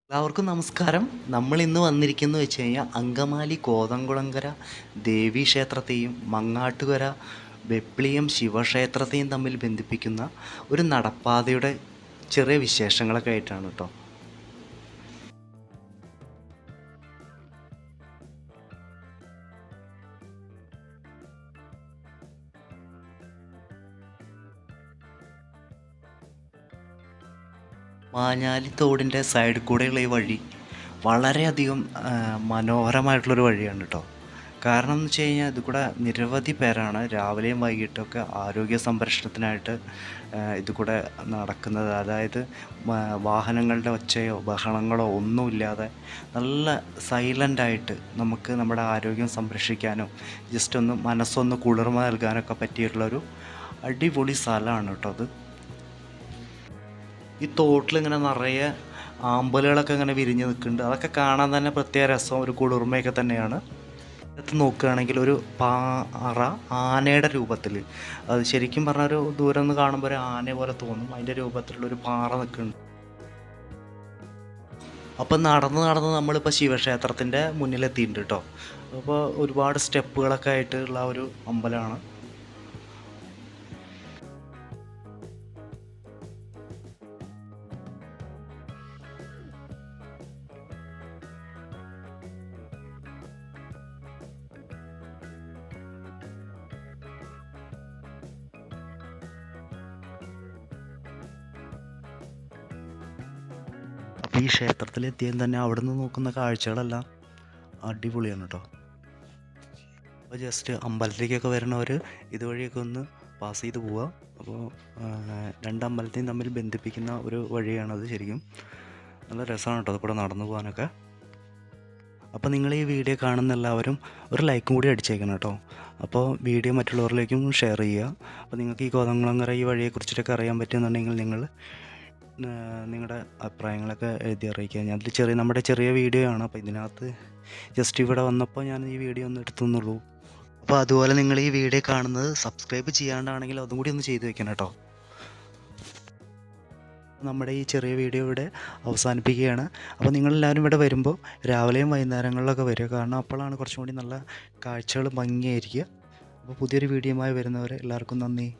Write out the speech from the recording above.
എല്ലാവർക്കും നമസ്കാരം. നമ്മൾ ഇന്ന് വന്നിരിക്കുന്നത് വെച്ച് കഴിഞ്ഞാൽ അങ്കമാലി കോതംകുളങ്ങര ദേവീക്ഷേത്രത്തെയും മങ്ങാട്ടുകര വെപ്ലിയം ശിവക്ഷേത്രത്തെയും തമ്മിൽ ബന്ധിപ്പിക്കുന്ന ഒരു നടപ്പാതയുടെ ചെറിയ വിശേഷങ്ങളൊക്കെ ആയിട്ടാണ് കേട്ടോ. മാഞ്ഞാലി തോടിൻ്റെ സൈഡിൽ കൂടെയുള്ള ഈ വഴി വളരെയധികം മനോഹരമായിട്ടുള്ളൊരു വഴിയാണ് കേട്ടോ. കാരണം എന്ന് വെച്ച് കഴിഞ്ഞാൽ ഇത് കൂടെ നിരവധി പേരാണ് രാവിലെയും വൈകിട്ടൊക്കെ ആരോഗ്യ സംരക്ഷണത്തിനായിട്ട് ഇത് കൂടെ നടക്കുന്നത്. അതായത് വാഹനങ്ങളുടെ ഒച്ചയോ ബഹളങ്ങളോ ഒന്നുമില്ലാതെ നല്ല സൈലൻ്റായിട്ട് നമുക്ക് നമ്മുടെ ആരോഗ്യം സംരക്ഷിക്കാനും ജസ്റ്റ് ഒന്ന് മനസ്സൊന്ന് കുളിർമ നൽകാനൊക്കെ പറ്റിയിട്ടുള്ളൊരു അടിപൊളി സ്ഥലമാണ് കേട്ടോ അത്. ഈ തോട്ടിലിങ്ങനെ നിറയെ ആമ്പലുകളൊക്കെ ഇങ്ങനെ വിരിഞ്ഞ് നിൽക്കുന്നുണ്ട്. അതൊക്കെ കാണാൻ തന്നെ പ്രത്യേക രസം, ഒരു കുളിർമയൊക്കെ തന്നെയാണ്. അടുത്ത് നോക്കുകയാണെങ്കിൽ ഒരു പാറ ആനയുടെ രൂപത്തിൽ, അത് ശരിക്കും പറഞ്ഞ ഒരു ദൂരം നിന്ന് കാണുമ്പോൾ ഒരു ആന പോലെ തോന്നും. അതിൻ്റെ രൂപത്തിലുള്ളൊരു പാറ നിൽക്കുന്നുണ്ട്. അപ്പം നടന്ന് നമ്മളിപ്പോൾ ശിവക്ഷേത്രത്തിൻ്റെ മുന്നിലെത്തിയിട്ടുണ്ട് കേട്ടോ. അപ്പോൾ ഒരുപാട് സ്റ്റെപ്പുകളൊക്കെ ആയിട്ടുള്ള ഒരു അമ്പലമാണ്. അപ്പോൾ ഈ ക്ഷേത്രത്തിലെത്തിയാൽ തന്നെ അവിടെ നിന്ന് നോക്കുന്ന കാഴ്ചകളെല്ലാം അടിപൊളിയാണ് കേട്ടോ. അപ്പോൾ ജസ്റ്റ് അമ്പലത്തിലേക്കൊക്കെ വരുന്നവർ ഇതുവഴിയൊക്കെ ഒന്ന് പാസ് ചെയ്ത് പോവുക. അപ്പോൾ രണ്ട് അമ്പലത്തെയും തമ്മിൽ ബന്ധിപ്പിക്കുന്ന ഒരു വഴിയാണത്. ശരിക്കും നല്ല രസമാണ് കേട്ടോ അതുകൂടെ നടന്നു പോകാനൊക്കെ. അപ്പോൾ നിങ്ങൾ ഈ വീഡിയോ കാണുന്ന എല്ലാവരും ഒരു ലൈക്കും കൂടി അടിച്ചേക്കണം കേട്ടോ. അപ്പോൾ വീഡിയോ മറ്റുള്ളവരിലേക്കും ഷെയർ ചെയ്യുക. അപ്പോൾ നിങ്ങൾക്ക് ഈ കോതംകുളങ്ങര ഈ വഴിയെക്കുറിച്ചിട്ടൊക്കെ അറിയാൻ പറ്റുമെന്നുണ്ടെങ്കിൽ നിങ്ങൾ നിങ്ങളുടെ അഭിപ്രായങ്ങളൊക്കെ എഴുതി അറിയിക്കുക. ഞാനതിൽ നമ്മുടെ ചെറിയ വീഡിയോ ആണ്. അപ്പോൾ ഇതിനകത്ത് ജസ്റ്റ് ഇവിടെ വന്നപ്പോൾ ഞാൻ ഈ വീഡിയോ ഒന്ന് എടുത്തുന്നുള്ളൂ. അപ്പോൾ അതുപോലെ നിങ്ങൾ ഈ വീഡിയോ കാണുന്നത് സബ്സ്ക്രൈബ് ചെയ്യാണ്ടാണെങ്കിൽ അതും കൂടി ഒന്ന് ചെയ്തു വെക്കണം കേട്ടോ. നമ്മുടെ ഈ ചെറിയ വീഡിയോ ഇവിടെ അവസാനിപ്പിക്കുകയാണ്. അപ്പോൾ നിങ്ങളെല്ലാവരും ഇവിടെ വരുമ്പോൾ രാവിലെയും വൈകുന്നേരങ്ങളിലൊക്കെ വരിക. കാരണം അപ്പോഴാണ് കുറച്ചും കൂടി നല്ല കാഴ്ചകൾ ഭംഗിയായിരിക്കുക. അപ്പോൾ പുതിയൊരു വീഡിയോയുമായി വരുന്നവരെ എല്ലാവർക്കും നന്ദി.